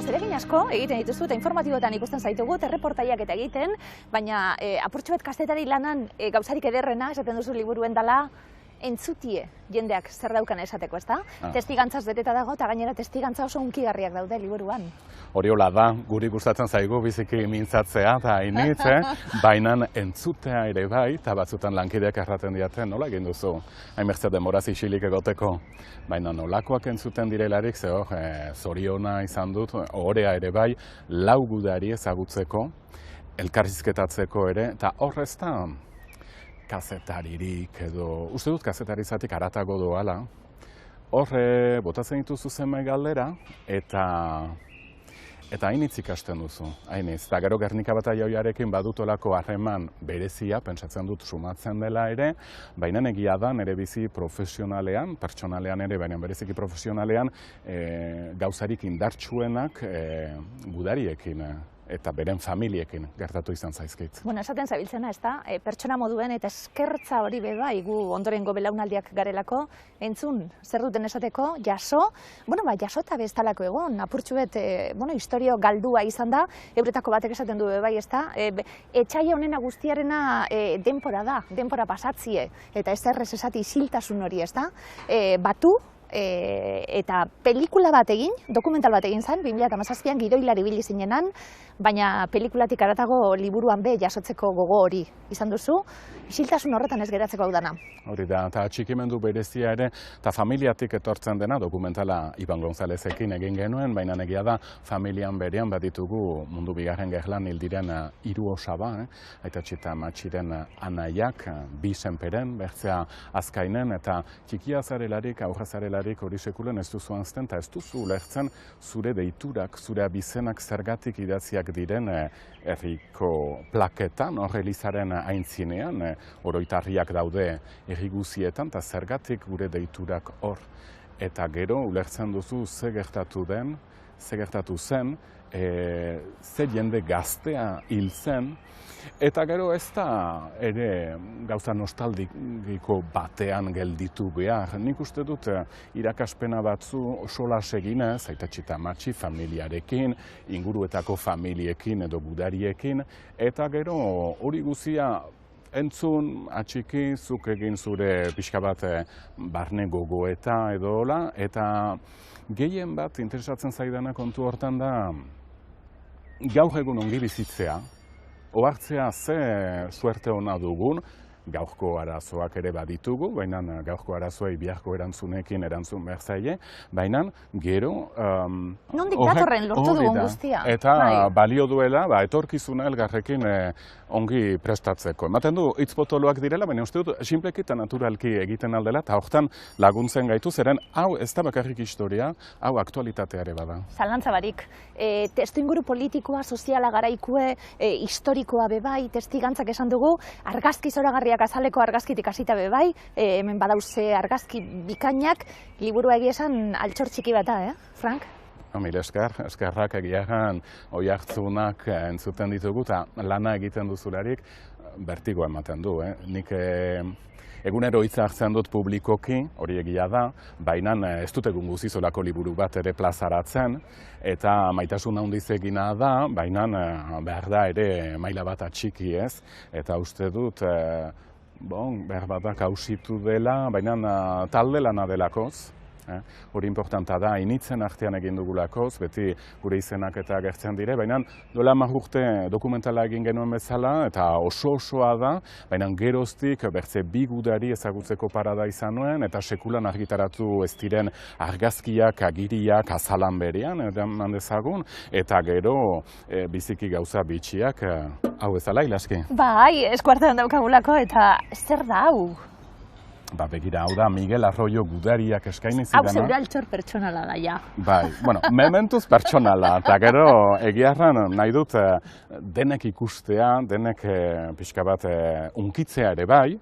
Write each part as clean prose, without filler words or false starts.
zeregin asko egiten dituzu eta informatiboetan ikusten zaitugu, erreportaiak eta egiten, baina apurtxo bat kazetari lanan gauzarik ederrena, esaten duzu liburuen dela, entzutie jendeak zer daukan esateko, ezta? Testigantzaz beteta dago eta gainera testigantza oso hunkigarriak daude liburuan. Hori hola da, guri gustatzen zaigu biziki mintzatzea eta hainitz, baina entzutea ere bai, eta batzutan lankideak erraten diaten, nola egin duzu? Hainbertze demoraz isilik egoteko, baina nolakoak entzuten direlarik, zoriona izan dut, orea ere bai, lau gudari ezagutzeko, elkarrizketatzeko ere, eta horrez da, kazetaririk edo, uste dut kazetarizatik haratago doala, horre botatzen dituzu zenbait galdera eta hainitz ikasten duzu, hainitz. Eta gero Gernika Bataioiarekin badutolako harreman berezia, pentsatzen dut sumatzen dela ere, baina egia da nire bizi profesionalean, pertsonalean ere, baina bereziki profesionalean, gauzarik indartsuenak gudariekin eta beren familiekin gertatu izan zaizkit. Bueno, esaten zabiltzena, ez da, pertsona moduen eta eskertza hori bai gu ondorengo belaunaldiak garelako, entzun, zer duten esateko, jaso, jaso eta beztalako egon, apurtxuet, historio galdua izan da, euretako batek esaten du bai, ez da, etxaia honena guztiarena denpora da, denpora pasatzie, eta ez errez esati isiltasun hori, ez da, batu, eta pelikula bat egin, dokumental bat egin zen, 2017an gidoilari ibili zinenan, baina pelikulatik haratago liburuan jasotzeko gogo hori izan duzu, isiltasun horretan ez geratzeko hau dana. Hori da, eta txikimendu berezia ere, eta familiatik etortzen dena, dokumentala Iban Gonzalezekin egin genuen, baina egia da, familian berean baditugu mundu bigarren gerlan hil diren 3 osaba, Aitatxi eta Amatxiren anaiak, 2 senperen, bertzea azkainen, eta txikia zarelarik, aurra zarelarik hori sekulen ez duzu anzten, eta ez duzu ulertzen zure deiturak, zure abizenak zergatik idatziak diren herriko plaketan, hor Elizaren aintzinean, oroitarriak daude herri guzietan, eta zergatik gure deiturak hor. Eta gero ulertzen duzu ze gertatu zen, ze jende gaztea hil zen, eta gero ez da ere gauza nostalgiko batean gelditu behar. Nik uste dut irakaspena batzu solas eginez, Aitatxi eta Amatxi familiarekin, inguruetako familiekin edo gudariekin, eta gero hori guzia entzun, atxiki, zuk egin zure pixka bat barne gogoeta edo hola, eta gehien bat interesatzen zaidana kontu hortan da gaur egun ongi bizitzea, ohartzea ze suerte ona dugun, gaurko arazoak ere baditugu, baina gaurko arazoei biharko erantzunekin erantzun behar zaie, baina gero... Nondik datorren lortu dugun guztia. Eta balio duela, etorkizuna elgarrekin ongi prestatzeko. Ematen du, hitz potoloak direla, baina uste dut, sinpleki eta naturalki egiten aldela, eta hortan laguntzen gaitu, zeren hau ez da bakarrik historia, hau aktualitatea ere bada. Zalantza barik, testu inguru politikoa, soziala garaikue, historikoa bebai, testigantzak esan dugu, argazki zoragarriak azaleko argazkitik hasita bebai, hemen badauze argazki bikainak, liburua egia esan altxor txiki bata, Frank? Mil eskerrak egiaran oi hartzunak entzuten ditugu eta lana egiten duzularik bertigoa ematen du. Nik egunero hitza hartzen dut publikoki, hori egia da, baina ez dut egun guzizolako liburu bat ere plazaratzen, eta maitasun handiz egina da, baina behar da ere maila bat atxiki ez, eta uste dut behar batak hausitu dela, baina talde lana delakoz. Hori importanta da, initzen artean egin dugulakoz, beti gure izenak eta gertzen dire, baina dola 10 urte dokumentala egin genuen bezala, eta osoa da, baina geroztik bertze 2 gudari ezagutzeko parada izan nuen, eta sekulan argitaratu ez diren argazkiak, agiriak, azalan berean, eman dezagun, eta gero biziki gauza bitxiak, hau ezala ilaski. Bai, eskuartean daukagulako, eta zer da hau? Begira, hau da, Miguel Arroyo gudariak eskaini zidana. Hau zeure altxor pertsonala da, ja. Bai, mementuz pertsonala, eta gero egiarran nahi dut denek ikustea, denek pixka bat unkitzea ere bai.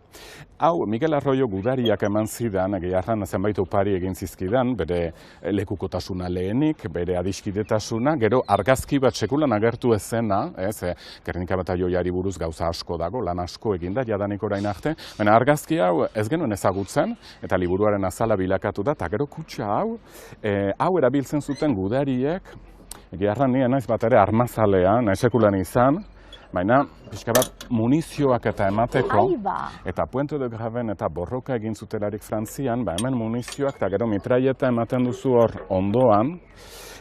Hau, Miguel Arroyo gudariak eman zidan, egiarran zenbait opari egin zizkidan, bere lekukotasuna lehenik, bere adiskidetasuna, gero argazki bat sekulan agertu ezena, Gernika Bataioiari buruz gauza asko dago, lan asko eginda, jadanik orain arte, baina argazki hau ez genuen ezagutzen, eta liburuaren azala bilakatu da, eta gero kutxa hau erabiltzen zuten gudariek, Egia erran nien naiz bat ere armazalea, nahi sekulan izan, baina pixka bat munizioak eta emateko, eta Puente de Graven eta borroka egin zutelarik Frantzian, hemen munizioak eta gero mitraieta ematen duzu hor ondoan,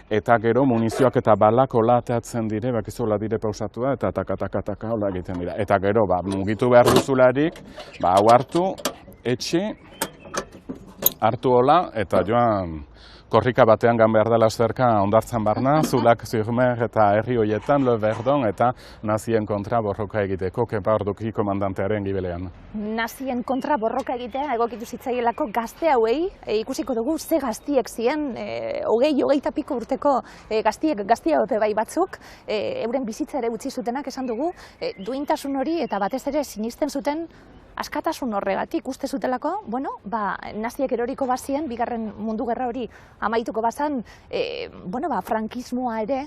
eta gero munizioak eta balak hola ateatzen dire, bakizu hola dire pausatu da, eta taka hola egiten dira. Eta gero, mugitu behar duzularik, hau hartu, etxe, hartu hola, eta joan korrika batean gan behar dela zerka ondartzan barna, Zulak, Zurmer eta herri hoietan, Le Verdon eta nazien kontra borroka egiteko, kepa orduki komandantearen gibelean. Nazien kontra borroka egitea egokitu zitzaielako gazte hauei, ikusiko dugu ze gaztiek ziren, hogeita piko urteko gazti hauepe bai batzuk, euren bizitza ere utzi zutenak esan dugu, duintasun hori eta batez ere sinisten zuten askatasun horregatik uste zutelako, naziek eroriko bazien, bigarren mundu gerra hori amaituko bazan, frankismoa ere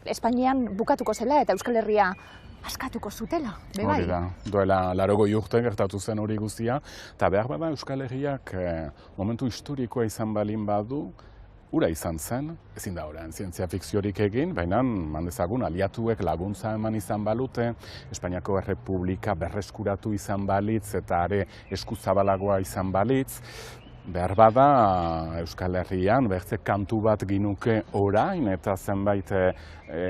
Espainian bukatuko zela eta Euskal Herria askatuko zutela, Hori da, duela 80 urte gertatu zen hori guztia, eta behar bada Euskal Herriak momentu historikoa izan balin badu, ura izan zen, ezin da orain zientzia fikziorik egin, baina mandezagun aliatuek laguntza eman izan balute, Espainiako Errepublika berreskuratu izan balitz eta are eskuzabalagoa izan balitz, behar bada Euskal Herrian bertze kantu bat ginuke orain eta zenbait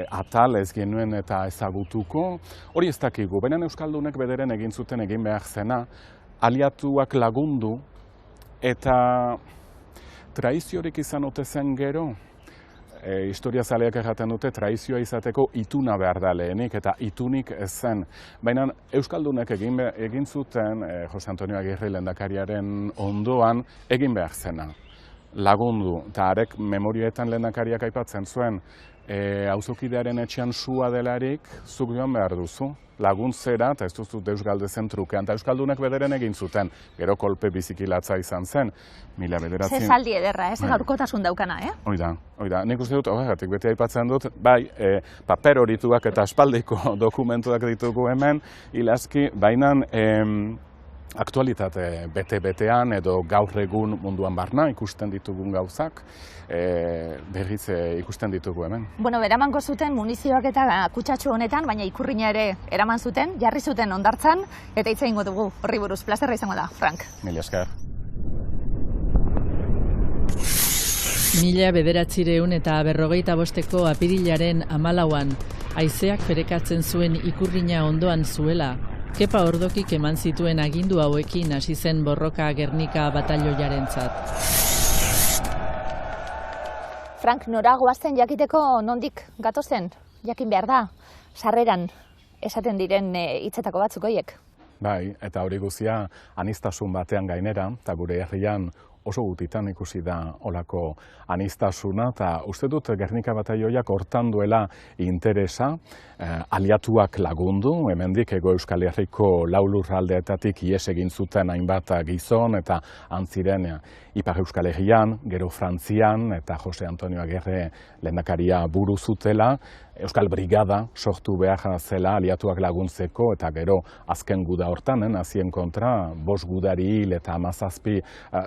atal ez genuen eta ezagutuko, hori ez dakigu, baina Euskaldunek bederen egin zuten egin behar zena, aliatuak lagundu eta traiziorik izan ote zen gero, historia zaleak erraten dute traizioa izateko ituna behar da lehenik, eta itunik ez zen. Baina Euskaldunek egin zuten, Jose Antonio Agirre lehendakariaren ondoan, egin behar zena. Lagundu, eta arek memorietan lehendakariak aipatzen zuen, auzokidearen etxean sua delarik, zuk joan behar duzu. Laguntzera, eta ez duzu deus galdezen trukean, eta Euskaldunek bederen egin zuten, gero kolpe bizikilatza izan zen, mila bederatzen... Zezaldi ederra, ez gaurkotasun daukana, Oida, nik uste dut, horregatik beti aipatzen dut, bai, paper horituak eta aspaldiko dokumentuak ditugu hemen, ilazki, bainan aktualitate bete-betean edo gaur egun munduan barna ikusten ditugun gauzak, berriz ikusten ditugu hemen. Eramango zuten munizioak eta kutsatxo honetan, baina ikurrina ere eraman zuten, jarri zuten hondartzan, eta hitz egingo dugu horri buruz. Plazerra izango da, Frank. Mila esker. 1945ko apirilaren 14an, haizeak ferekatzen zuen ikurrina ondoan zuela, Kepa Ordokik eman zituen agindu hauekin hasi zen borroka Gernika batalioiarentzat. Frank, nora goazten jakiteko nondik gatozen? Jakin behar da, sarreran esaten diren hitzetako batzuk horiek. Bai, eta hori guzia aniztasun batean gainera, eta gure herrian oso gutitan ikusi da olako aniztasuna, eta uste dut Gernika bataioiak hortan duela interesa, aliatuak lagundu, hemendik Hego Euskal Herriko lau lurraldeetatik ihes egin zuten hainbat gizon, eta antziren Ipar Euskal Herrian, gero Frantzian, eta Jose Antonio Agirre lehendakaria buru zutela, Euskal Brigada sortu behar zela aliatuak laguntzeko, eta gero azken guda hortan, nazien kontra, 5 gudari hil eta 17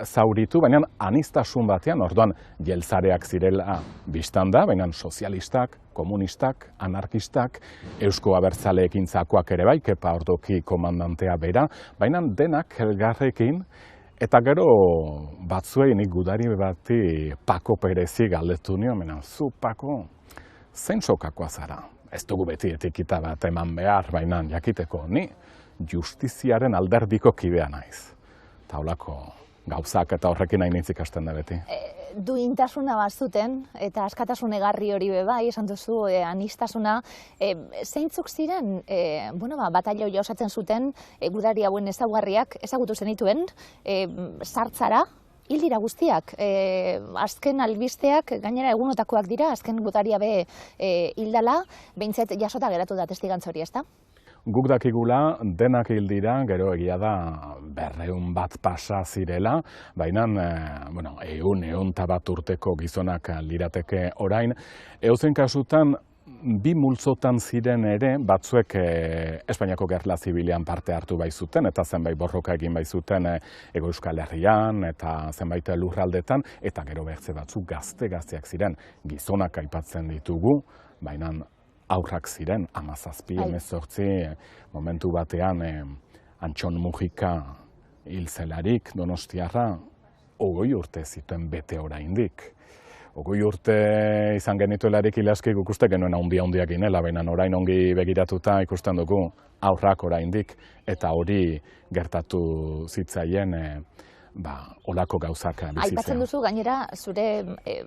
zauritu, baina aniztasun batean, orduan jeltzareak zirela biztanda, baina sozialistak, komunistak, anarkistak, Eusko Abertzaleekintzakoak ere bai, Kepa Ordoki komandantea bera, baina denak elgarrekin, eta gero batzuei nik gudari bati Pako Perezi galdetu nio, zu Pako, zein sokakoa zara? Ez dugu beti etikita bat eman behar, baina jakiteko, ni justiziaren alderdiko kidea naiz. Eta holako gauzak eta horrekin nahi nintzik hasten da beti. Duintasuna bat zuten, eta askatasun egarri hori bai, esan duzu, anistasuna. Zeintzuk ziren, batalioia osatzen zuten, gudari hauen ezaugarriak, ezagutu zenituen, sartzara, hil dira guztiak. Azken albisteak, gainera egunotakoak dira, azken gudaria be hildala, behintzet jasota geratu da testigantza hori, ezta? Guk dakigula denak hil dira, gero egia da 200 bat pasa zirela, baina ehun eta bat urteko gizonak lirateke orain. Edozein kasutan bi multzotan ziren ere, batzuek Espainiako Gerla Zibilean parte hartu baizuten, eta zenbait borroka egin baizuten Hego Euskal Herrian, eta zenbait lurraldetan, eta gero bertze batzuk gazteak ziren, gizonak aipatzen ditugu, baina aurrak ziren, 17, 18, momentu batean Antxon Mujika hil zelarik Donostiarra, 20 urte zituen bete oraindik. 20 urte izan genituelarik ilaski ikuste genuen handiak ginela, baina orain ongi begiratuta ikusten dugu aurrak oraindik, eta hori gertatu zitzaien olako gauzak bizitzea. Aipatzen duzu, gainera, zure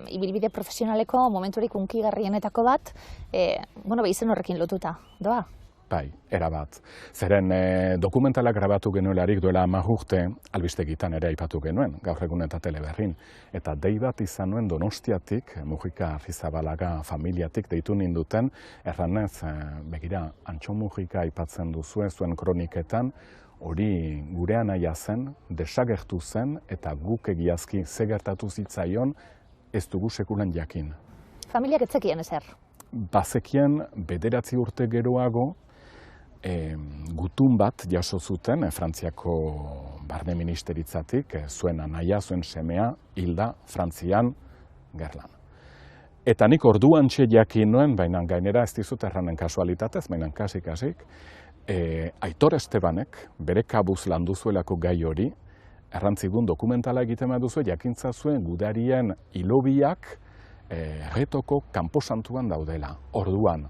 ibilbide profesionaleko momenturik hunkigarrienetako bat, izen horrekin lotuta, doa? Bai, erabat. Zeren dokumentalak grabatu genuelarik duela 10 urte, albistegitan ere aipatu genuen, gaur egun eta teleberrin. Eta dei bat izan nuen Donostiatik, Mujika Arrizabalaga familiatik deitu ninduten, erranez, begira, Antxon Mujika aipatzen duzue zuen kroniketan, hori gure anaia zen, desagertu zen, eta guk egiazki ze gertatu zitzaion, ez dugu sekulan jakin. Familiak etzekien ezer? Bazekien 9 urte geroago, gutun bat jaso zuten Frantziako barne ministeritzatik, zuen anaia, zuen semea, hilda Frantzian gerlan. Eta nik orduan jakin nuen, baina gainera ez dizut erranen kasualitatez, baina kasik, Aitor Estebanek, bere kabuz landu zuelako gai hori, errantzigun dokumentala egiten duzu, jakintza zuen gudarien hilobiak Retoko kanposantuan daudela, orduan.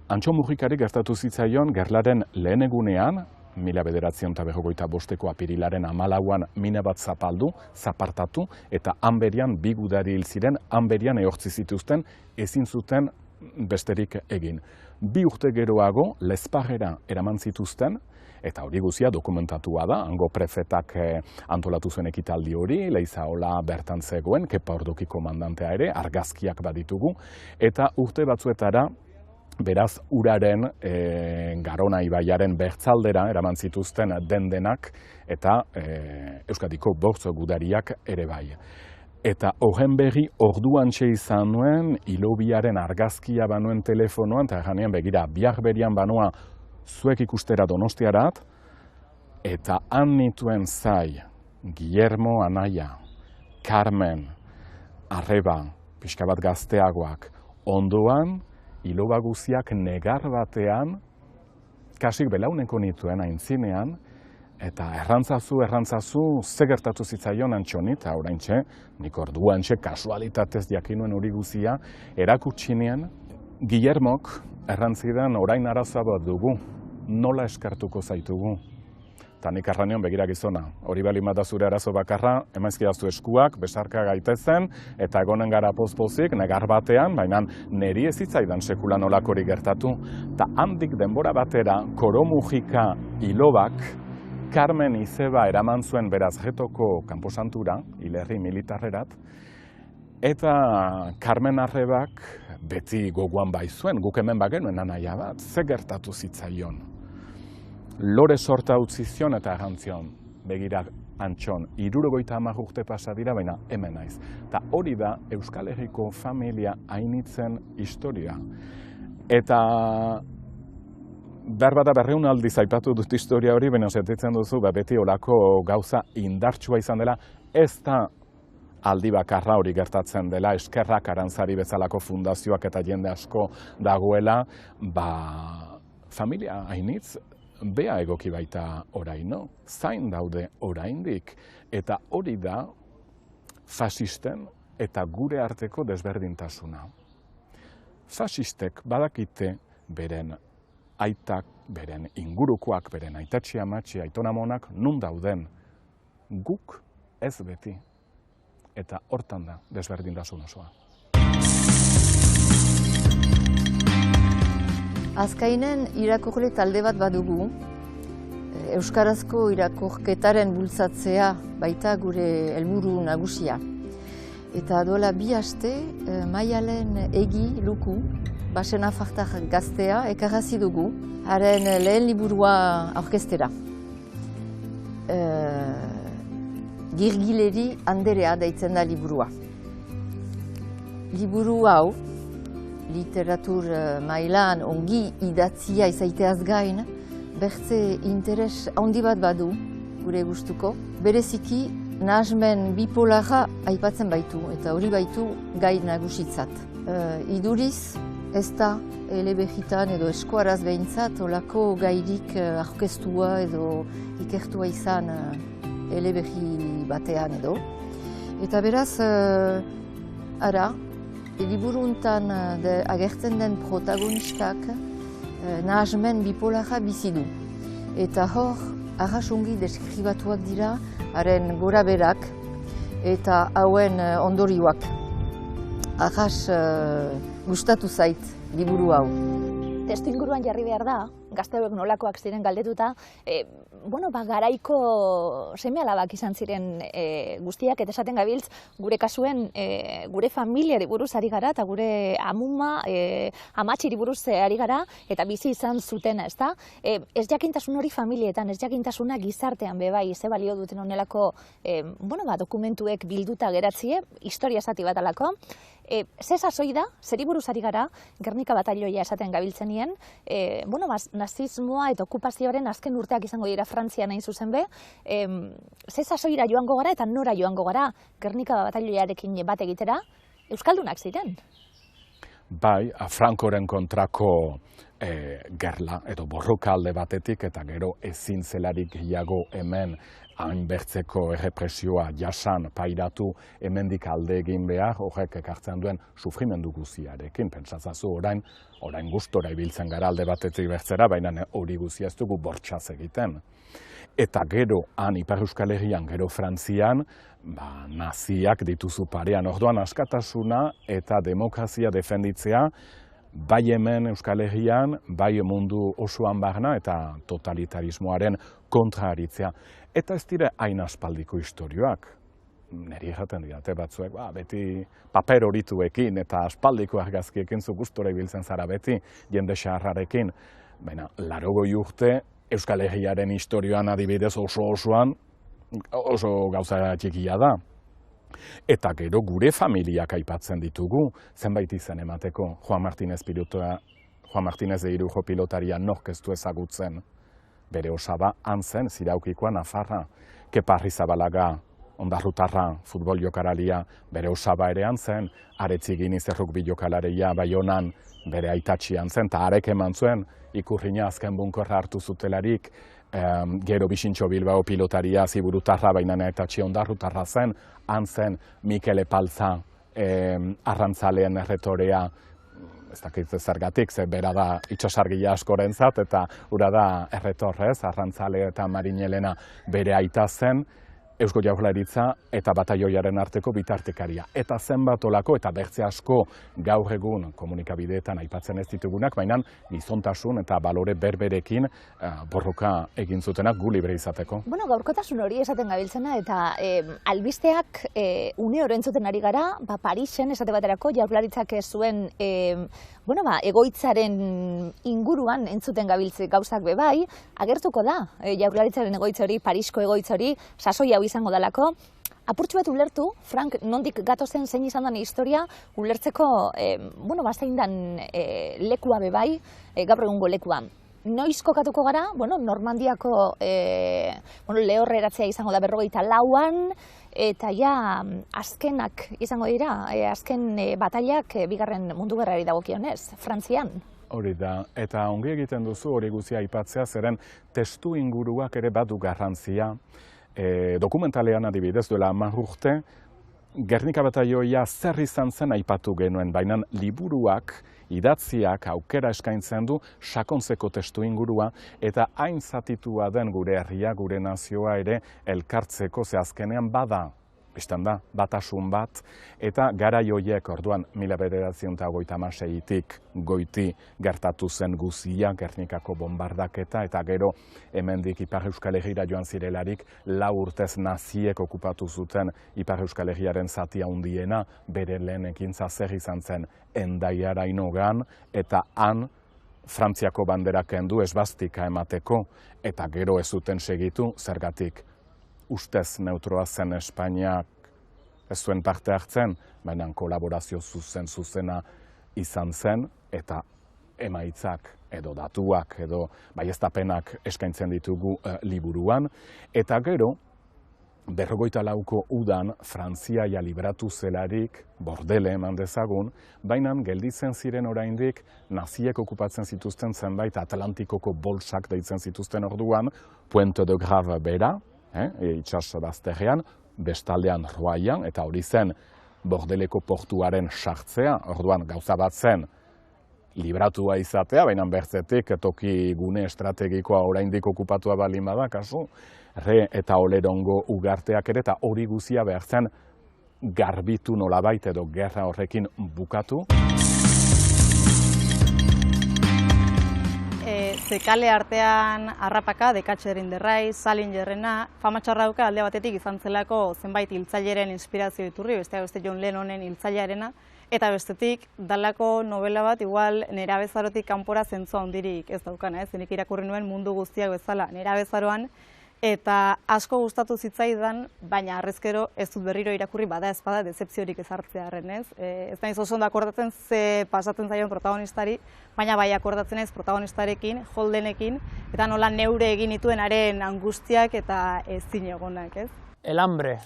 Antxon Mujikari gertatu zitzaion gerlaren lehen egunean, 1945ko apirilaren 14an mina bat zapartatu, eta hanberian bi gudari hil ziren, hanberian ehortzi zituzten, ezin zuten besterik egin. 2 urte geroago, Lezpajera eraman zituzten, eta hori guzia dokumentatua da, hango prefetak antolatu zuen ekitaldi hori, Leizaola bertan zegoen, Kepa Ordoki komandantea ere, argazkiak baditugu, eta urte batzuetara, beraz, uraren Garona ibaiaren bertzaldera eraman zituzten dendenak eta Euskadiko bortzo gudariak ere bai. Eta horren berri orduantxe izan nuen, hilobiaren argazkia banuen telefonoan, eta janean begira, bihar berian banoa zuek ikustera Donostiarat, eta han nituen zai, Guillermo anaia, Carmen, Arreba, pixka bat gazteagoak, ondoan, hiloba guziak negar batean, kasik belauneko nituen aintzinean, eta errantzazu, ze gertatu zitzaion Antxoni, eta oraintxe, nik orduantxe kasualitatez jakinuen hori guzia, erakutsinean, Guillermok errantzidan orain arazoa bat dugu, nola eskartuko zaitugu. Eta nik arranion begira gizona, hori bali da zure arazo bakarra, emaizkidazu eskuak, besarka gaitezen, eta egonen gara pozpozik, negar batean, baina neri ez zitzaidan sekulan olakori gertatu. Ta handik denbora batera, Koro Mujika hilobak, Carmen Izeba eraman zuen beraz Retoko kanposantura, hilerri militarrerat, eta Carmen Arrebak beti gogoan bai zuen, guk hemen bagenuen anaia bat, ze gertatu zitzaion. Lore sorta utzi zion eta errantzion, begira Antxon, 70 urte pasa dira, baina hemen naiz. Eta hori da Euskal Herriko familia hainitzen historia. Eta berbada 200 aldiz aipatu dut historia hori, baina sentitzen duzu, beti olako gauza indartsua izan dela, ez da aldi bakarra hori gertatzen dela, Eskerrak Arantzari bezalako fundazioak eta jende asko dagoela, familia hainitz, bea egoki baita oraino, zain daude oraindik, eta hori da fasisten eta gure arteko desberdintasuna. Fasistek badakite beren aitak, beren ingurukoak, beren aitatxi amatxi, aitonamonak nun dauden, guk ez beti, eta hortan da desberdintasun osoa. Azkainen irakurle talde bat badugu, euskarazko irakurketaren bultzatzea baita gure helburu nagusia. Eta duela 2 aste, Maialen Egi Luku, Basen Afartar gaztea, ekarrazi dugu, haren lehen liburua aurkeztera. Girgileri Anderea deitzen da liburua. Liburu hau, literatur mailan ongi idatzia izaiteaz gain, bertze interes handi bat badu, gure gustuko. Bereziki, nahasmen bipolarra aipatzen baitu, eta hori baitu gai nagusitzat. Iduriz, ez da elebegitan edo eskuaraz behintzat olako gairik aurkeztua edo ikertua izan elebegi batean edo. Eta beraz, liburu hontan agertzen den protagonistak nahasmen bipolarra bizi du. Eta hor, arras ongi deskribatuak dira, haren gora berak eta hauen ondorioak. Arras gustatu zait liburu hau. Testu inguruan jarri behar da, gazteuek nolakoak ziren galdetuta, garaiko seme-alabak izan ziren guztiak, eta esaten gabiltz, gure kasuen, gure familiari buruz ari gara, eta gure amuma, amatxiri buruz ari gara, eta bizi izan zutena, ezta? Ez jakintasun hori familietan, ez jakintasuna gizartean bebai, ze balio duten honelako dokumentuek bilduta geratzie, historia zati bat alako. Ze sasoi da, zeri buruz ari gara, Gernika batalioia esaten gabiltzenien, nazismoa eta okupazioaren azken urteak izango dira Frantzian hain zuzen be, ze sasoira joango gara eta nora joango gara Gernika batalioiarekin bat egitera, euskaldunak ziren. Bai, Francoren kontrako gerla edo borroka alde batetik eta gero ezin zelarik gehiago hemen hainbertzeko errepresioa jasan pairatu hemendik alde egin behar, horrek ekartzen duen sufrimendu guziarekin. Pentsatzazu orain gustora ibiltzen gara alde batetik bertzera, baina hori guzia ez dugu bortxaz egiten. Eta gero han Ipar Euskal Herrian, gero Frantzian, naziak dituzu parean. Orduan askatasuna eta demokrazia defenditzea, bai hemen Euskal Herrian, bai mundu osoan barna eta totalitarismoaren kontra aritzea. Eta ez dira hain aspaldiko istorioak. Neri jaten didate batzuek, beti paper horituekin eta aspaldiko argazkiekin zu gustora ibiltzen zara beti, jende xaharrarekin. Baina, 80 urte Euskal Herriaren istorioan adibidez osoan oso gauza txikia da. Eta gero gure familiak aipatzen ditugu, zenbait izen emateko, Juan Martínez de Irujo pilotaria nork ez du ezagutzen. Bere osaba han zen, Ziraukikoa, Nafarra, Kepa Arrizabalaga, Ondarrutarra, futbol jokalaria, bere osaba ere han zen, Aretzigin Izerrukbi jokalaria Baionan, bere aitatxian zen, eta arek eman zuen, Ikurrina azken bunkorra hartu zutelarik, gero Bixintxo Bilbao pilotaria Ziburutarra, baina aitatxi Ondarrutarra zen, han zen Mikel Epalza, arrantzaleen erretorea, ez dakit zergatik, ze bera da itxasargia askorentzat, eta ura da erretorrez, arrantzale eta Marinelena bere aita zen, Eusko Jaurlaritza eta bataioiaren arteko bitartekaria. Eta zenbat olako eta bertze asko gaur egun komunikabideetan aipatzen ez ditugunak, baina gizontasun eta balore berberekin borroka egin zutenak gu libre izateko. Gaurkotasun hori esaten gabiltzena eta albisteak une oro entzuten ari gara, Parisen esate baterako Jaurlaritzak zuen egoitzaren inguruan entzuten gabiltze gauzak bebai, agertuko da Jaurlaritzaren egoitza hori, Parisko egoitza hori, sasoi hau izango dalako. Apurtxu bat ulertu, Frank, nondik gatozen zein izan den historia, ulertzeko, zein den lekua bebai, gaur egungo lekua. Noiz kokatuko gara, Normandiako lehorre eratzea izango da 44an, eta ja azkenak izango dira, azken batailak bigarren mundu gerrari dagokionez, Frantzian. Hori da, eta ongi egiten duzu hori guzia aipatzea, zeren testu inguruak ere badu garrantzia. Dokumentalean adibidez duela 10 urte, Gernika bataioia zer izan zen aipatu genuen, baina liburuak, idatziak aukera eskaintzen du sakontzeko testu ingurua eta hain zatitua den gure herria, gure nazioa ere elkartzeko, ze azkenean bada, bistan da, batasun bat, eta garai horiek orduan 1956tik goiti gertatu zen guzia, Gernikako bombardaketa, eta gero hemendik Ipar Euskal Herrira joan zirelarik 4 urtez naziek okupatu zuten Ipar Euskal Herriaren zati handiena, bere lehen ekintza zer izan zen Hendaiarainogan, eta han Frantziako banderak kendu esbastika emateko, eta gero ez zuten segitu, zergatik ustez neutroa zen Espainiak ez zuen parte hartzen, baina kolaborazio zuzena izan zen, eta emaitzak edo datuak edo baieztapenak eskaintzen ditugu liburuan, eta gero, 54ko udan Frantziaia libratu zelarik bordele eman dezagun, baina gelditzen ziren oraindik naziek okupatzen zituzten zenbait Atlantikoko bolsak deitzen zituzten orduan, Puente de Grave bera, itsas bazterrean, bestaldean Roaian, eta hori zen bordeleko portuaren sartzea, orduan gauza bat zen libratua izatea, baina bertzetik toki gune estrategikoa oraindik okupatua baldin bada, kasu, Re eta Olerongo ugarteak ere, eta hori guzia behar zen garbitu nolabait edo gerra horrekin bukatu. Zekale artean harrapaka, Dekatxerin derrai, Salingerrena, fama txarra dauka alde batetik izan zelako zenbait hiltzaileren inspirazio iturri, besteak beste John Lennonen hiltzailearena, eta bestetik dalako novela bat igual nerabezarotik kanpora zentzua handirik ez daukana, zenik irakurri nuen Mundu guztiak bezala nerabezaroan, eta asko gustatu zitzaidan, baina harrezkero ez dut berriro irakurri bada ezpada dezepziorik ezartzearen, ez? Ez naiz oso ondo akordatzen ze pasatzen zaion protagonistari, baina bai akordatzen ez protagonistarekin, Holdenekin, eta nola neure egin nituenaren angustiak eta ezin egonak, ez? El Hambre,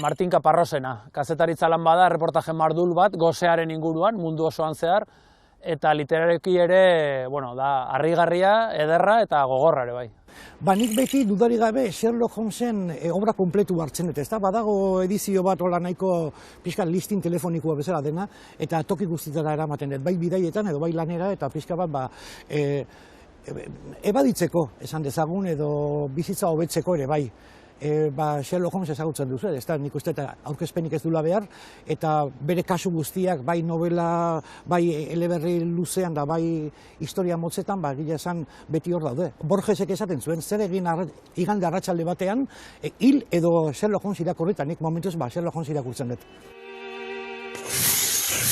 Martin Caparrosena, kazetaritza lan bada, reportaje mardul bat, gosearen inguruan, mundu osoan zehar, eta literareki ere, bueno, da harrigarria, ederra eta gogorra ere bai. Nik beti dudarik gabe Sherlock Holmesen obra kompletu hartzen dut, ezta? Badago edizio bat hola nahiko pixka listin telefonikoa bezala dena, eta toki guztietara eramaten dut, bai bidaietan edo bai lanera, eta pixka bat ebaditzeko esan dezagun edo bizitza hobetzeko ere bai. Sherlock Holmes ezagutzen duzu, ezta? Nik uste eta aurkezpenik ez dula behar, eta bere kasu guztiak, bai novela, bai eleberri luzean da, bai historia motzetan, gila esan beti hor daude. Borgesek esaten zuen, zer egin igande arratsalde batean, hil edo Sherlock Holmes irakurritan, nik momentuz Sherlock Holmes irakurtzen dut.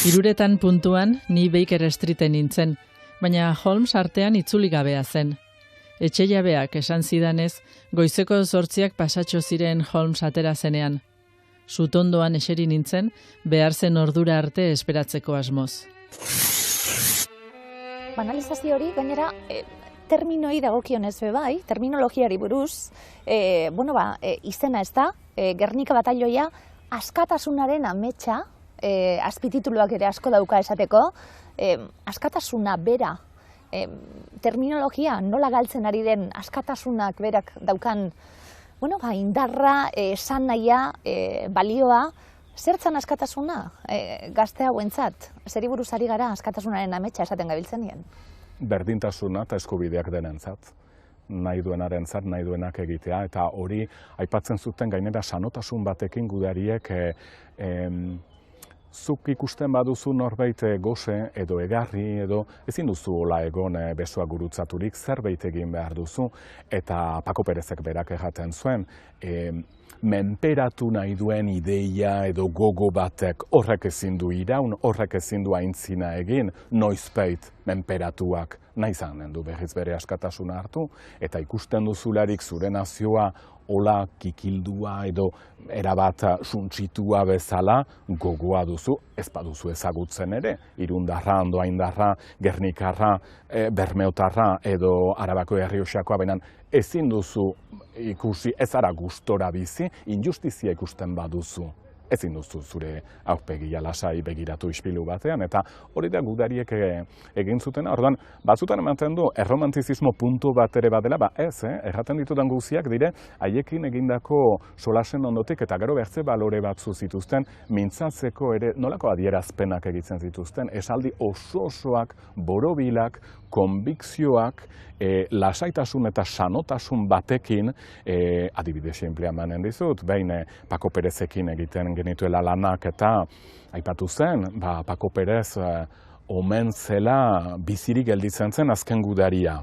Hiruretan puntuan ni Baker Streeten nintzen, baina Holmes artean itzuli gabea zen. Etxe jabeak esan zidanez, goizeko 8 pasatxo ziren Holmes atera zenean. Sutondoan eseri nintzen, behar zen ordura arte esperatzeko asmoz. Banalizazio hori, gainera, terminoi dagokionez bai, terminologiari buruz, izena ez da, Gernika batalloia, askatasunaren ametsa, azpitituluak ere asko dauka esateko, askatasuna bera, terminologia nola galtzen ari den askatasunak berak daukan indarra, esan nahia, balioa, zertzan askatasuna gazte hauentzat? Zeri buruz ari gara askatasunaren ametsa esaten gabiltzen nien? Berdintasuna eta eskubideak denentzat. Nahi duenarentzat, nahi duenak egitea, eta hori aipatzen zuten gainera sanotasun batekin gudariek zuk ikusten baduzu norbait gose edo egarri edo ezin duzu hola egon besoa gurutzaturik zerbait egin behar duzu, eta Paco Perezek berak ejaten zuen, menperatu nahi duen ideia edo gogo batek horrek ezin du iraun, horrek ezin du aintzina egin, noizbait menperatuak nahi zanen du berriz bere askatasuna hartu, eta ikusten duzularik zure nazioa hola kikildua edo erabat suntsitua bezala gogoa duzu, ez baduzu ezagutzen ere, Irundarra, Andoaindarra, Gernikarra, Bermeotarra edo Arabako Errioxakoa, baina ezin duzu ikusi, ez ara gustora bizi, injustizia ikusten baduzu. Ezin duzu zure aurpegia lasai begiratu ispilu batean, eta hori da gudariek egin zutena. Orduan, batzutan ematen du, erromantizismo puntu bat ere badela, erraten ditudan guziak dire, haiekin egindako solasen ondotik, eta gero bertze balore batzu zituzten, mintzatzeko ere nolako adierazpenak egitzen zituzten, esaldi oso-osoak, borobilak, konbikzioak, lasaitasun eta sanotasun batekin, adibide sinplea manen dizut, behin Paco Perezekin egiten genituela lanak, eta aipatu zen, Paco Perez omen zela bizirik gelditzen zen azken gudaria.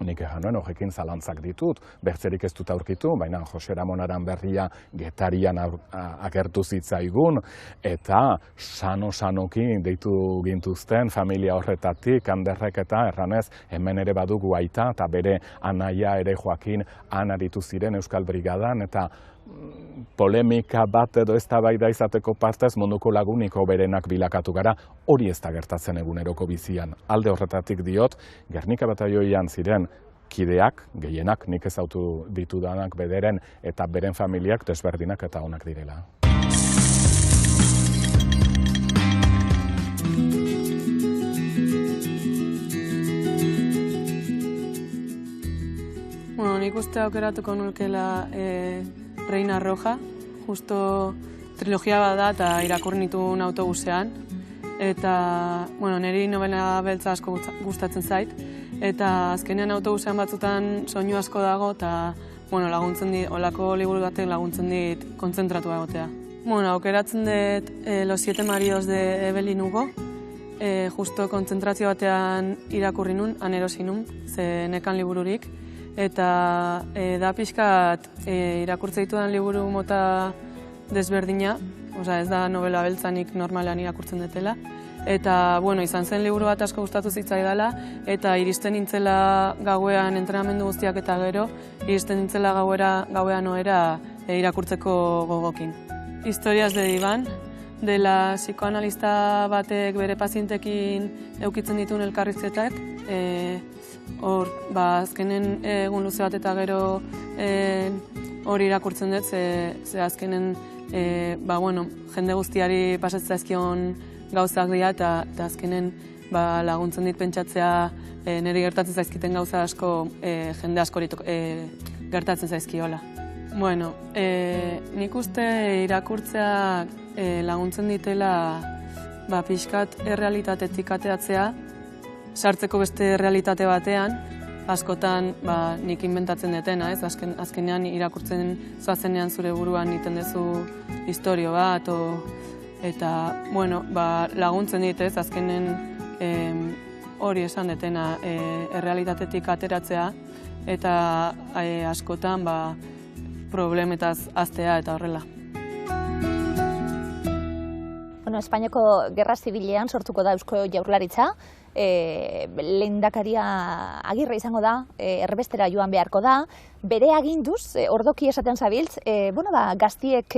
Nik nuen horrekin zalantzak ditut, bertzerik ez dut aurkitu, baina Jose Ramon Aranberria Getarian agertu zitzaigun, eta sano-sanoki deitu gintuzten familia horretatik, Anderrek eta erranez, hemen ere badugu aita, eta bere anaia ere Joakin han aritu ziren Euskal Brigadan, eta polemika bat edo eztabaida izateko partez munduko lagunik hoberenak bilakatu gara, hori ez da gertatzen eguneroko bizian. Alde horretatik diot, Gernika batalioian ziren kideak, gehienak, nik ezautu ditudanak bederen eta beren familiak desberdinak eta onak direla. Bueno, nik uste aukeratuko nukela Reina Roja, justo trilogia bat da eta irakurri nituen autobusean. Eta, bueno, niri novela beltza asko gustatzen zait. Eta azkenean autobusean batzutan soinu asko dago eta, bueno, laguntzen dit, olako liburu batek laguntzen dit kontzentratu egotea. Bueno, aukeratzen dut Los 7 maridos de Evelyn Hugo. Justo kontzentrazio batean irakurri nun, anerosi nun, ze nekan libururik. Eta da pixkat irakurtze ditudan liburu mota desberdina, osea ez da novela beltzanik normalean irakurtzen dutela. Eta, bueno, izan zen liburu bat asko gustatu zitzaidala, eta iristen nintzela gauean entrenamendu guztiak eta gero, iristen nintzela gauean ohera irakurtzeko gogokin. Historias de Divan, dela psikoanalista batek bere pazientekin eukitzen dituen elkarrizketak, hor, azkenen egun luze bat eta gero hori irakurtzen dut, ze azkenen jende guztiari pasatzen zaizkion gauzak dira eta azkenen laguntzen dit pentsatzea niri gertatzen zaizkiten gauza asko jende askori gertatzen zaizkiola. Bueno, nik uste irakurtzea laguntzen ditela pixkat errealitatetik ateratzea, sartzeko beste realitate batean, askotan nik inventatzen detena, ez? Azkenean irakurtzen zoazenean zure buruan egiten duzu historio bat, eta, bueno, laguntzen dit, ez? Azkenen hori esan detena, errealitatetik ateratzea, eta askotan problemetaz haztea eta horrela. Bueno, Espainiako Gerra Zibilean sortuko da Eusko Jaurlaritza, lehendakaria Agirre izango da, erbestera joan beharko da, bere aginduz, ordoki esaten zabiltz, gaztiek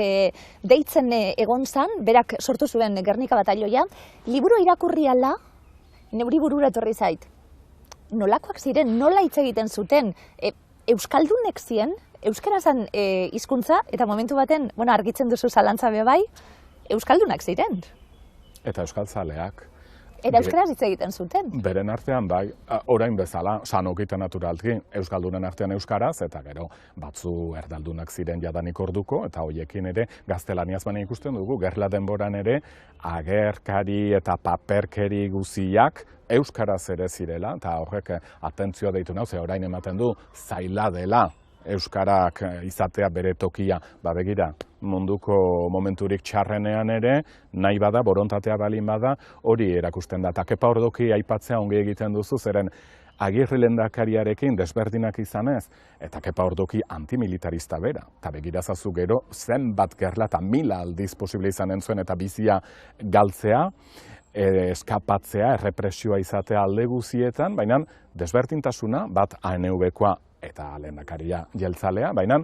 deitzen egon zan, berak sortu zuen Gernika batalioia, liburu irakurri ala, neuri burura etorri zait. Nolakoak ziren, nola hitz egiten zuten, euskaldunek ziren, euskara zen hizkuntza eta momentu baten, argitzen duzu zalantza be bai, euskaldunak ziren. Eta euskaltzaleak. Eta euskaraz hitz egiten zuten. Beren artean bai, orain bezala, sanokite naturalki, euskaldunen artean euskaraz, eta gero batzu erdaldunak ziren jadanik orduko, eta hoiekin ere gaztelaniaz baina ikusten dugu, gerla denboran ere agerkari eta paperkeri guziak euskaraz ere zirela, eta horrek atentzioa deitu nau, ze orain ematen du zaila dela euskarak izatea bere tokia, begira, munduko momenturik txarrenean ere, nahi bada, borontatea balin bada, hori erakusten da. Eta Kepa Ordoki aipatzea ongi egiten duzu, zeren Agirre lehendakariarekin desberdinak izanez, eta Kepa Ordoki antimilitarista bera. Eta begirazazu gero, zenbat gerla eta 1000 aldiz posible izanen zuen eta bizia galtzea, eskapatzea, errepresioa izatea alde guzietan, baina desberdintasuna bat ANV-koa eta lehendakaria jeltzalea, baina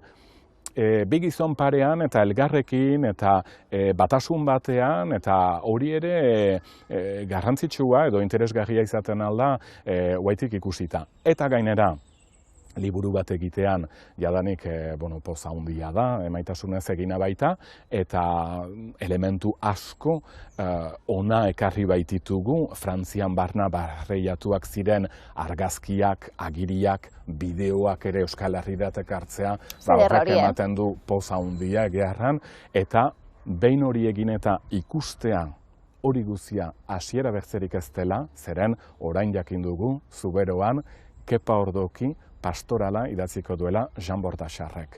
bi gizon parean eta elgarrekin eta batasun batean eta hori ere garrantzitsua edo interesgarria izaten alda guaitik ikusita. Eta gainera, liburu bat egitean jadanik poza handia da, emaitasunez egina baita, eta elementu asko ona ekarri baititugu, Frantzian barna barreiatuak ziren argazkiak, agiriak, bideoak ere Euskal Herriratek hartzea, horrek ematen du poza handia egearran, eta behin hori egin eta ikustea hori guzia hasiera bertzerik ez dela, zeren orain jakin dugu, Zuberoan, Kepa Ordoki pastorala idatziko duela Jean Bordacharrek.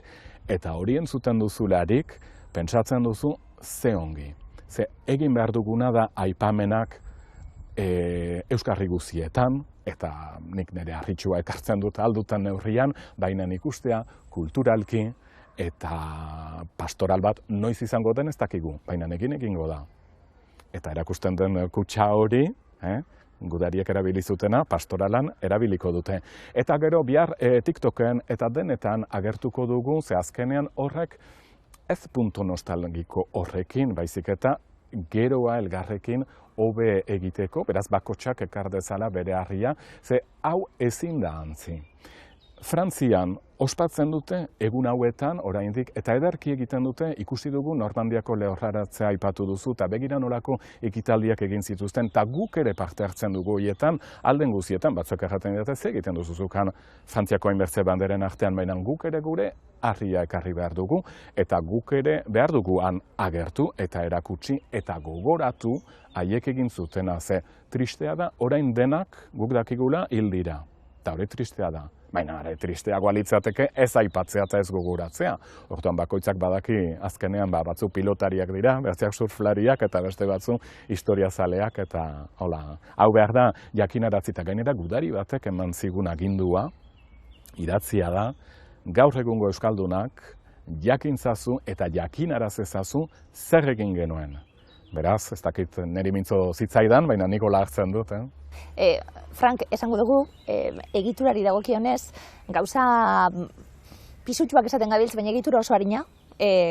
Eta hori entzuten duzularik, pentsatzen duzu ze ongi. Ze egin behar duguna da aipamenak euskarri guzietan, eta nik nire harritxua ekartzen dut aldutan neurrian, baina ikustea kulturalki eta pastoral bat noiz izango den ez dakigu, baina egingo da. Eta erakusten den kutxa hori, gudariek erabili zutena, pastoralan erabiliko dute. Eta gero bihar TikToken eta denetan agertuko dugu, ze azkenean horrek ez punto nostalgiko horrekin, baizik eta geroa elgarrekin hobe egiteko, beraz bakotsak ekar dezala bere harria, ze hau ezin da antzi. Frantzian ospatzen dute egun hauetan oraindik eta ederki egiten dute, ikusi dugu Normandiako lehorraratzea aipatu duzu eta begira nolako ekitaldiak egin zituzten eta guk ere parte hartzen dugu hoietan, alden guzietan batzuk erraten dute ze egiten duzuzukan Frantziako hainbertze banderen artean, baina guk ere gure harria ekarri behar dugu eta guk ere behar dugu han agertu eta erakutsi eta gogoratu haiek egin zutena, ze tristea da orain denak guk dakigula hil dira. Eta hori tristea da. Baina tristeagoa litzateke ez aipatzea eta ez goguratzea. Orduan bakoitzak badaki azkenean batzu pilotariak dira, besteak surflariak eta beste batzu historiazaleak eta hola. Hau behar da jakinaratzi eta gainera gudari batek eman zigun agindua, idatzia da, gaur egungo euskaldunak jakintzazu eta jakinarazezazu zer egin genuen. Beraz, ez dakit niri mintzo zitzaidan, baina niko hartzen dut. Frank, esango dugu, egiturari dagokionez, gauza pisutsuak esaten gabiltz, baina egitura oso harina,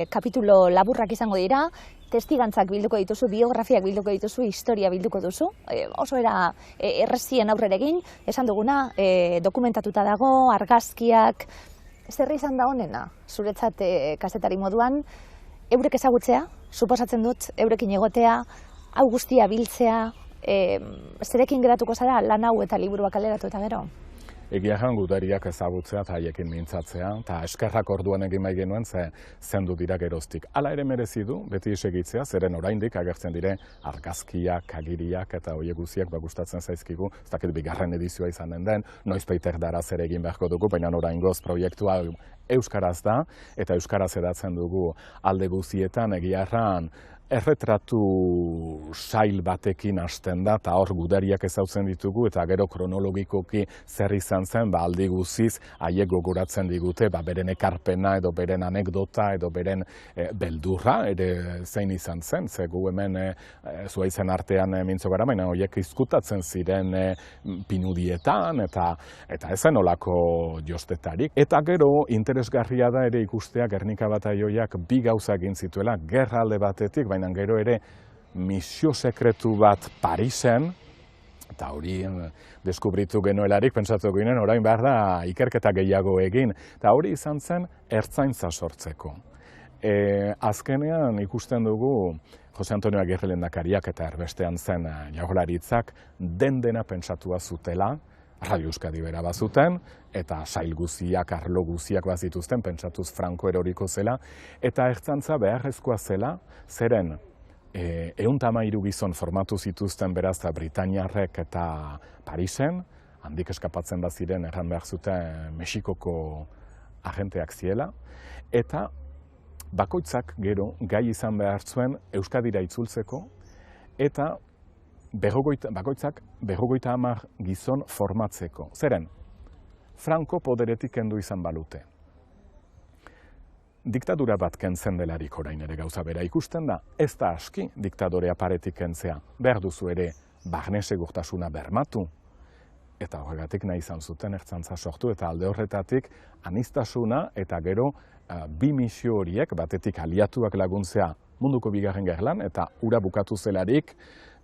kapitulo laburrak izango dira, testigantzak bilduko dituzu, biografiak bilduko dituzu, historia bilduko duzu, oso era errezien aurrera egin, esan duguna, dokumentatuta dago, argazkiak, zer izan da honena, zuretzat kazetari moduan, eurek ezagutzea, suposatzen dut, eurekin egotea, hau guztia biltzea, zerekin geratuko zara lan hau eta liburuak kaleratu eta gero? Egia jan gudariak ezagutzea eta haiekin mintzatzea, eta eskerrak orduan egin bai genuen zendu dira geroztik. Hala ere merezi du, beti esegitzea, zeren oraindik agertzen dire argazkiak, agiriak eta hoiek guziak gustatzen zaizkigu, ez dakit bigarren edizioa izanen den, noizpeiter dara zer egin beharko dugu, baina oraingoz proiektua euskaraz da, eta euskaraz edatzen dugu alde guzietan egia erran, erretratu sail batekin hasten da, eta hor gudariak ezautzen ditugu, eta gero kronologikoki zer izan zen, aldi guziz, haiek gogoratzen digute, beren ekarpena, edo beren anekdota, edo beren beldurra, ere zein izan zen, ze gu hemen zua izan artean mintzo gara, baina horiek izkutatzen ziren pinudietan, eta ezen olako jostetarik. Eta gero, interesgarria da ere ikustea Gernika bataioiak bi gauza egin zituela, gerra alde batetik, baina gero ere misio sekretu bat Parisen, eta hori deskubritu genuelarik, pentsatu ginen, orain behar da ikerketa gehiago egin, eta hori izan zen ertzaintza sortzeko. Azkenean ikusten dugu Jose Antonio Agirre lehendakariak eta erbestean zen jaurlaritzak dena pentsatua zutela, Radio Euskadi bera bazuten, eta sail guziak, arlo guziak bazituzten, pentsatuz Franco eroriko zela, eta ertzantza beharrezkoa zela, zeren 113 gizon formatu zituzten beraz Britainiarrek eta Parisen, handik eskapatzen baziren erran behar zuten Mexikoko agenteak ziela, eta bakoitzak gero gai izan behar zuen Euskadira itzultzeko, eta bakoitzak 50 gizon formatzeko. Zeren, Franco poderetik kendu izan balute. Diktadura bat kentzen delarik orain ere gauza bera ikusten da, ez da aski diktadorea paretik kentzea. Behar duzu ere barne segurtasuna bermatu. Eta horregatik nahi izan zuten ertzantza sortu eta alde horretatik aniztasuna eta gero bi misio horiek batetik aliatuak laguntzea munduko bigarren gerlan eta ura bukatu zelarik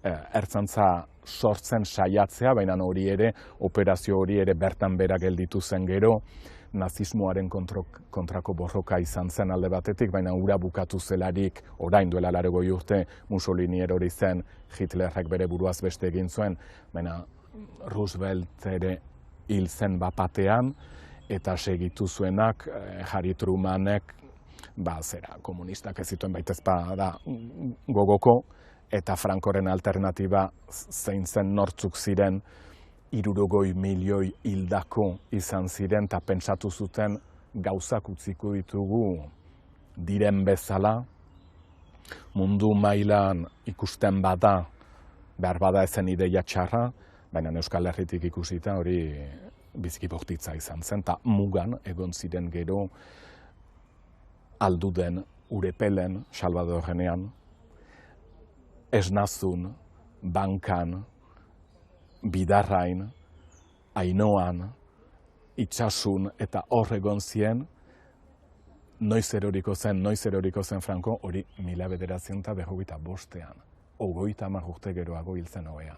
ertzantza sortzen saiatzea, baina hori ere, operazio hori ere bertan bera gelditu zen gero, nazismoaren kontrako borroka izan zen alde batetik, baina ura bukatu zelarik, orain duela 80 urte, Mussolini erori zen, Hitlerrek bere buruaz beste egin zuen, baina Roosevelt ere hil zen bapatean, eta segitu zuenak, Harry Trumanek, komunistak ez zituen baitezpa da gogoko, eta Frankoren alternatiba zein zen nortzuk ziren 60 milioi hildako izan ziren eta pentsatu zuten gauzak utziko ditugu diren bezala, mundu mailan ikusten bada, behar bada ezen ideia txarra, baina Euskal Herritik ikusita hori biziki bortitza izan zen, eta mugan egon ziren gero Alduden, Urepelen, Salvadorrenean, Esnazun, Bankan, Bidarrain, Ainoan, Itsasun eta hor egon zien noiz eroriko zen Franco, hori 1945ean, 30 urte geroago hil zen ohean.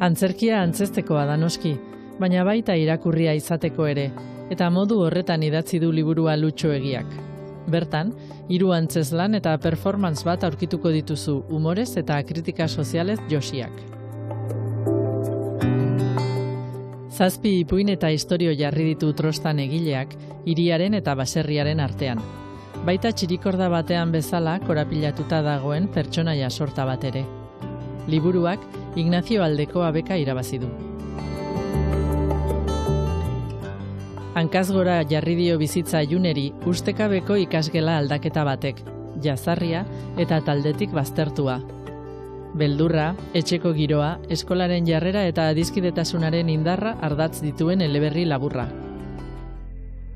Antzerkia antzestekoa da noski, baina baita irakurria izateko ere, eta modu horretan idatzi du liburua Lutxo Egiak. Bertan, 3 antzezlan eta performance bat aurkituko dituzu humorez eta kritika sozialez josiak. 7 ipuin eta istorio jarri ditu trostan egileak, hiriaren eta baserriaren artean. Baita txirikorda batean bezala korapilatuta dagoen pertsonaia sorta bat ere. Liburuak Ignacio Aldekoa beka irabazi du. Hankaz gora jarri dio bizitza Juneri ustekabeko ikasgela aldaketa batek, jazarria eta taldetik baztertua. Beldurra, etxeko giroa, eskolaren jarrera eta adiskidetasunaren indarra ardatz dituen eleberri laburra.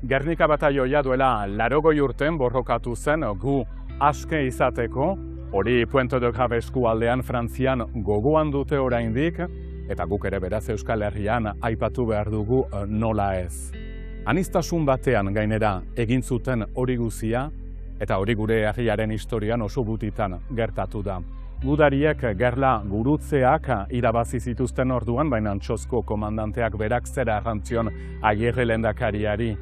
Gernika bataioia duela 80 urten borrokatu zen gu aske izateko, hori Puente de Grave eskualdean Frantzian gogoan dute oraindik, eta guk ere beraz Euskal Herrian aipatu behar dugu nola ez. Aniztasun batean gainera egin zuten hori guzia, eta hori gure herriaren historian oso butitan gertatu da. Gudariek gerla gurutzeak irabazi zituzten orduan, baina Txosko komandanteak berak zera errantzion Agirre lehendakariari.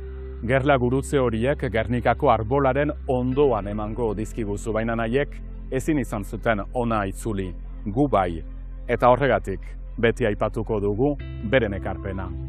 Gerla gurutze horiek Gernikako arbolaren ondoan emango dizkiguzu, baina haiek ezin izan zuten ona itzuli, gu bai. Eta horregatik, beti aipatuko dugu beren ekarpena.